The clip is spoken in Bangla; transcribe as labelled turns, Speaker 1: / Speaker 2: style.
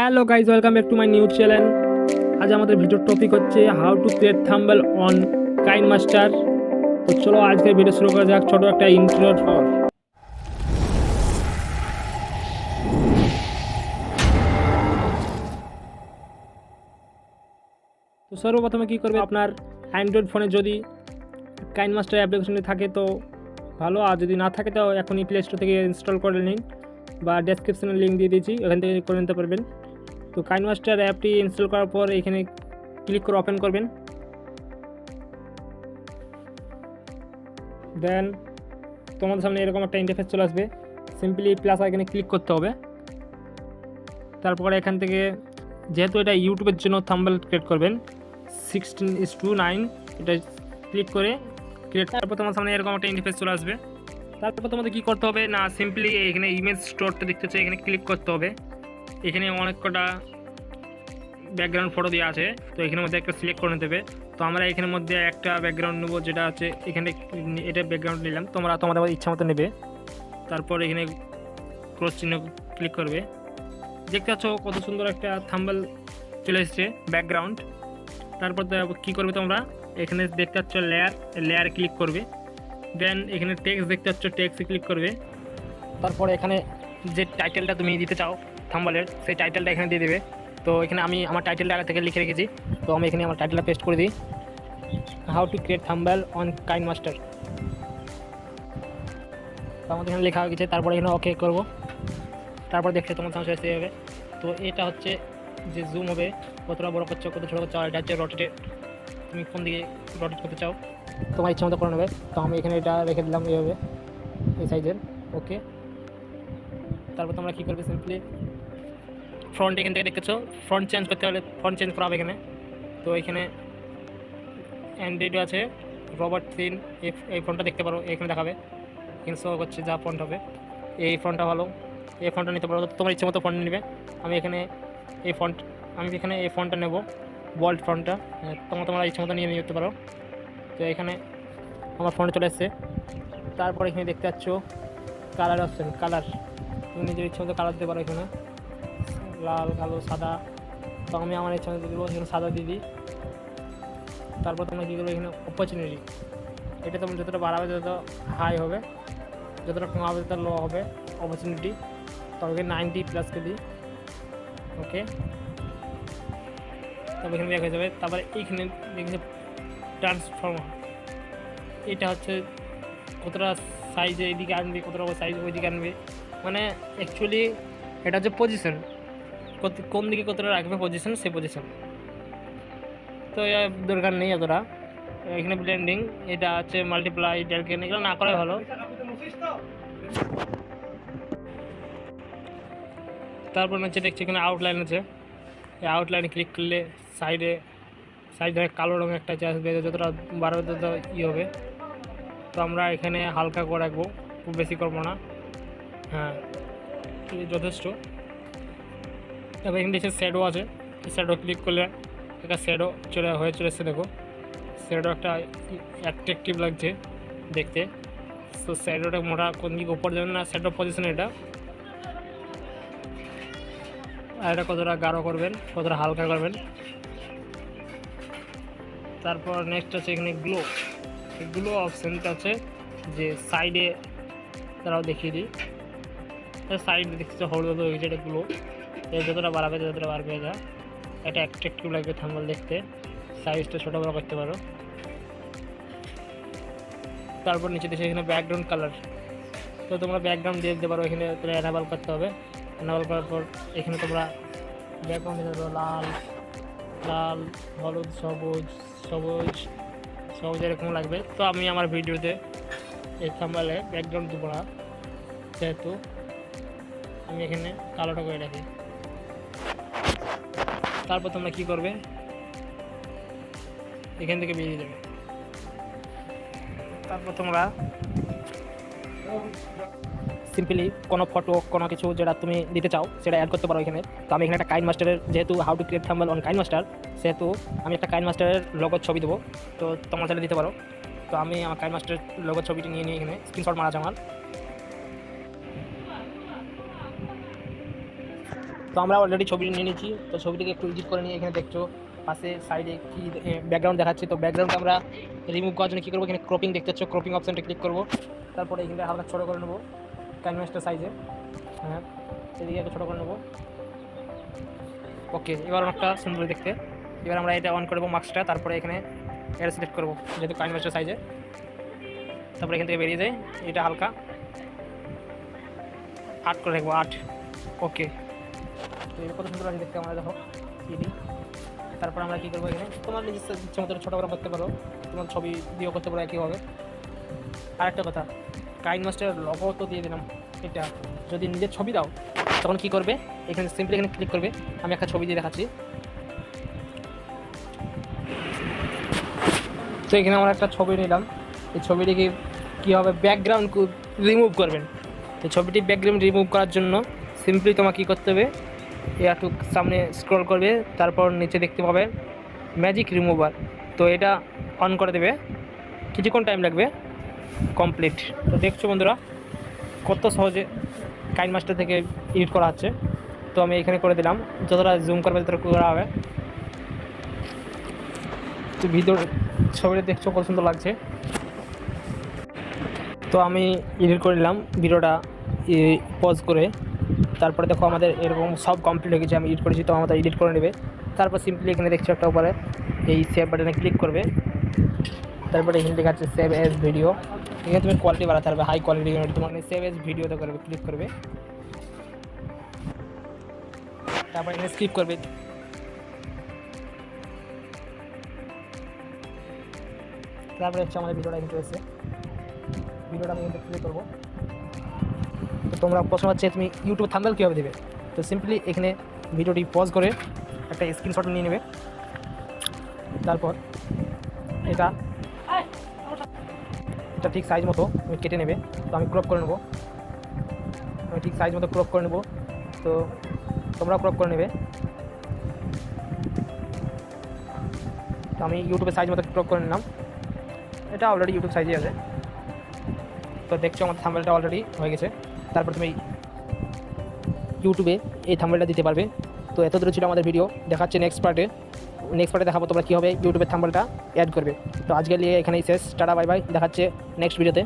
Speaker 1: Hello guys, welcome back to my new channel. আজ আমাদের ভিডিওর টপিক হচ্ছে how to create thumbnail on KineMaster. তো চলো আজকের ভিডিও শুরু করা যাক ছোট একটা ইন্ট্রোর পর। তো সর্বপ্রথমে কী করবে, আপনার অ্যান্ড্রয়েড ফোনে যদি কাইনমাস্টার অ্যাপ্লিকেশনটি থাকে তো ভালো, আর যদি না থাকে তো এখনই প্লে স্টোর থেকে ইনস্টল করে নিন বা ডেসক্রিপশনে লিঙ্ক দিয়ে দিয়েছি, ওখান থেকে করে নিতে পারবেন। তো কাইনমাস্টার অ্যাপটি ইনস্টল করার পর এখানে ক্লিক করে ওপেন করবেন। দেন তোমাদের সামনে এরকম একটা ইন্টারফেস চলে আসবে। সিম্পলি প্লাস আইকনে ক্লিক করতে হবে। তারপরে এখান থেকে যেহেতু এটা ইউটিউবের জন্য থাম্বনেল ক্রিয়েট করবেন 16:9 এটা ক্লিক করে ক্রিয়েট। তারপর তোমার সামনে এরকম একটা ইন্টারফেস চলে আসবে। তারপর তোমাদের কী করতে হবে না, সিম্পলি এখানে ইমেজ স্টোরটা দেখতে চাই, এখানে ক্লিক করতে হবে। এখানে অনেক কটা ব্যাকগ্রাউন্ড ফটো দেওয়া আছে, তো এখানের মধ্যে একটা সিলেক্ট করে নিতে হবে। তো আমরা এখানের মধ্যে একটা ব্যাকগ্রাউন্ড নেবো, যেটা হচ্ছে এখানে এটা ব্যাকগ্রাউন্ড নিলাম, তোমরা তোমাদের ইচ্ছা মতো নেবে। তারপর এখানে ক্রস চিহ্ন ক্লিক করবে। দেখতে পাচ্ছ কত সুন্দর একটা থাম্বনেল চলে এসেছে ব্যাকগ্রাউন্ড। তারপর কী করবে তোমরা, এখানে দেখতে পাচ্ছ লেয়ার ক্লিক করবে। দেন এখানে টেক্সট দেখতে পাচ্ছ, টেক্সটে ক্লিক করবে। তারপর এখানে যে টাইটেলটা তুমি দিতে চাও থাম্বনেলের, সেই টাইটেলটা এখানে দিয়ে দেবে। তো এখানে আমি আমার টাইটেলটা আগে থেকে লিখে রেখেছি, তো আমি এখানে আমার টাইটেলটা পেস্ট করে দিই, how to create thumbnail on KineMaster. তো আমাদের এখানে লেখা হয়ে গেছে। তারপর এখানে ওকে করব। তারপর দেখতে তোমার সামনে এসে যাবে। তো এটা হচ্ছে যে জুম হবে, কতটা বড় করছো কত ছোটো করছো, আর এটা হচ্ছে রোটেটেড, তুমি কোন দিকে রোটেট করতে চাও তোমার ইচ্ছা মতো করে নেবে। তো আমি এখানে এটা রেখে দিলাম এইভাবে, এই সাইজের। ওকে, তারপর তোমরা কী করবে, সিম্পলি ফ্রন্ট এখান থেকে দেখেছো, ফ্রন্ট চেঞ্জ করতে হলে ফ্রন্ট চেঞ্জ করা হবে এখানে। তো এখানে অ্যান্ড্রয়েড আছে রবার্ট 3, এই ফোনটা দেখতে পারো, এখানে দেখাবে, এখানে শো করছে যা ফন্ট হবে। এই ফোনটা ভালো, এই ফোনটা নিতে পারো, তোমার ইচ্ছে মতো ফোন নেবে। আমি এখানে এই ফোনটা নেব, বোল্ড ফোনটা, তোমরা ইচ্ছে মতো নিয়ে নিতে পারো। তো এখানে আমার ফোনে চলে এসছে। তারপর এখানে দেখতে পাচ্ছ কালার অপশান, কালার তুমি নিজের ইচ্ছে মতো কালার দিতে পারো, এখানে লাল, কালো, সাদা। তো আমি আমার ইচ্ছা মতো দেবো, এখানে সাদা দিয়ে দিই। তারপর তোমরা কী করবে, এখানে অপরচুনিটি, এটা তোমার যতটা বাড়াবে তত হাই হবে, যতটা কমাবে তত লো হবে অপরচুনিটি। তবে 90+ দিই। ওকে, তবে এখানে দেখা যাবে। তারপরে এইখানে দেখছে ট্রান্সফর্মার, এটা হচ্ছে কতটা সাইজে এইদিকে আনবে, কতটা সাইজ ওইদিকে আনবে, মানে অ্যাকচুয়ালি এটা হচ্ছে পজিশন, কোন দিকে কতটা রাখবে পজিশন, সেই পজিশন। তো দরকার নেই এতটা। এখানে ব্লেন্ডিং, এটা হচ্ছে মাল্টিপ্লাই, ডেলকেন, এগুলো না করাই ভালো। তারপর নিচে দেখছি এখানে আউটলাইন আছে, এই আউটলাইনে ক্লিক করলে সাইডে কালো রঙের একটা আসবে, যতটা বাড়বে তত হবে। তো আমরা এখানে হালকা করে রাখবো, খুব বেশি করবো না। হ্যাঁ, যথেষ্ট। তারপর এখানে দেখছি শ্যাডো আছে, শ্যাডো ক্লিক করলে একটা শ্যাডো চলে এসেছে, দেখো শ্যাডো একটা অ্যাট্রাকটিভ লাগছে দেখতে। তো শ্যাডোটা মোটা কোন দিকে উপর যাবে না, শ্যাডো পজিশন এটা। আর এটা কতটা গাঢ় করবেন, কতটা হালকা করবেন। তারপর নেক্সট আছে এখানে গ্লো অপশানটা আছে, যে সাইডে তারাও দেখিয়ে দিই, সাইডে দেখতে হলুদ হয়ে গেছে, এটা গ্লো, যতটা বাড়াবে এটা, এটা অ্যাট্রাকটিভ লাগবে থাম্বনেল দেখতে। সাইজটা ছোটো বড়ো করতে পারো। তারপর নিচে দেখে এখানে ব্যাকগ্রাউন্ড কালার, তো তোমরা ব্যাকগ্রাউন্ড দিয়ে দিতে পারো, এখানে তোমরা অ্যানাবল করতে হবে। অ্যানাবল করার পর এখানে তোমরা ব্যাকগ্রাউন্ড দিতে পারো লাল, হলুদ, সবুজ এরকম লাগবে। তো আমি আমার ভিডিওতে এই থাম্বনেলে ব্যাকগ্রাউন্ড দেবো না, যেহেতু আমি এখানে কালোটা করে রাখি। তারপর তোমরা কী করবে, এখান থেকে বেরিয়ে যাবে। তারপর তোমরা সিম্পলি কোনো ফটো, কোনো কিছু যেটা তুমি দিতে চাও সেটা অ্যাড করতে পারো এখানে। তো আমি এখানে একটা কাইনমাস্টারের, যেহেতু how to create thumbnail on KineMaster, সেহেতু আমি একটা কাইনমাস্টারের লোগোর ছবি দেবো, তো তোমার সেটা দিতে পারো। তো আমি আমার কাইনমাস্টারের লোগোর ছবিটি নিয়ে এখানে স্ক্রিনশট মারা আছে আমার। তো আমরা অলরেডি ছবি নিয়ে নিয়েছি, তো ছবিটিকে একটু এডিট করে নিয়ে এখানে দেখছো পাশে সাইডে কি ব্যাকগ্রাউন্ড দেখাচ্ছে। তো ব্যাকগ্রাউন্ডটা আমরা রিমুভ করার জন্য কী করবো, এখানে ক্রপিং দেখতে পাচ্ছ, ক্রপিং অপশানটা ক্লিক করবো। তারপরে এখানে হালকা ছোটো করে নেবো ক্যানভাসটা সাইজে, হ্যাঁ এদিকে একটু ছোটো করে নেবো। ওকে, এবার অনেকটা সুন্দর দেখতে। এবার আমরা এটা অন করবো মার্কসটা, তারপরে এখানে এটা সিলেক্ট করবো যেহেতু ক্যানভাসটা সাইজে। তারপরে এখান থেকে বেরিয়ে যায়, এটা হালকা 8 করে রাখবো, 8। ওকে, তো এটা কত সুন্দর লাগে দেখতে আমরা, দেখো এটি। তারপর আমরা কী করবো, এখানে তোমার নিজস্ব ইচ্ছে মতো ছোটো করে করতে পারো, তোমার ছবি দিয়েও করতে পারো একইভাবে। আরেকটা কথা, কাইনমাস্টার লগো তো দিয়ে দিলাম, এটা যদি নিজের ছবি দাও তখন কি করবে, এখানে সিম্পলি এখানে ক্লিক করবে। আমি একটা ছবি দিয়ে দেখাচ্ছি। তো এখানে আমরা একটা ছবি নিলাম, এই ছবিটিকে কী হবে ব্যাকগ্রাউন্ড রিমুভ করবেন। তো ছবিটি ব্যাকগ্রাউন্ড রিমুভ করার জন্য সিম্পলি তোমাকে কী করতে হবে, একটু সামনে স্ক্রল করবে, তারপর নিচে দেখতে পাবে ম্যাজিক রিমুভার। তো এটা অন করে দেবে, কিছুক্ষণ টাইম লাগবে কমপ্লিট। তো দেখছো বন্ধুরা কত সহজে কাইনমাস্টার থেকে এডিট করা হচ্ছে। তো আমি এখানে করে দিলাম, যতটা জুম করবে ততটা করা হবে। তো ভিডিও ছবিটা দেখছো কত সুন্দর লাগছে। তো আমি এডিট করে নিলাম ভিডিওটা পজ করে। তারপরে দেখো আমাদের এরকম সব কমপ্লিট হয়ে গেছে, আমি এডিট করেছি। তো আমাদের এডিট করে নেবে, তারপর সিম্পলি এখানে দেখছো একটা উপরে এই সেভ বাটনে ক্লিক করবে। তারপরে এখানে লেখা আছে সেভ এজ ভিডিও, এখানে তুমি কোয়ালিটি বাড়াতে পারবে, হাই কোয়ালিটি তোমার সেভ এজ ভিডিওতে করবে, ক্লিক করবে। তারপর এখানে স্কিপ করবে। তারপরে হচ্ছে আমাদের ভিডিওটা কিন্তু এসে ভিডিওটা আমি কিন্তু প্লে করবো। তো তোমরা প্রশ্ন হচ্ছে তুমি ইউটিউব থাম্বনেল কীভাবে দেবে। তো সিম্পলি এখানে ভিডিওটি পজ করে একটা স্ক্রিনশট নিয়ে নেবে। তারপর এটা ঠিক সাইজ মতো তুমি কেটে নেবে। তো আমি ক্রপ করে নেবো, আমি ঠিক সাইজ মতো ক্রপ করে নেবো। তো তোমরা ক্রপ করে নেবে। তো আমি ইউটিউবের সাইজ মতো ক্রপ করে নিলাম, এটা অলরেডি ইউটিউব সাইজে আছে। তো দেখছো আমার থাম্বনেলটা অলরেডি হয়ে গেছে। তারপর তুমি ইউটিউবে এই থাম্বনেলটা দিতে পারবে। তো এত দূরে ছিল আমাদের ভিডিও, দেখাচ্ছে নেক্সট পার্টে দেখাবো তোমরা কীভাবে ইউটিউবের থাম্বনেলটা অ্যাড করবে। তো আজকে নিয়ে এখানেই শেষ, টাটা বাই বাই, দেখাচ্ছে নেক্সট ভিডিওতে।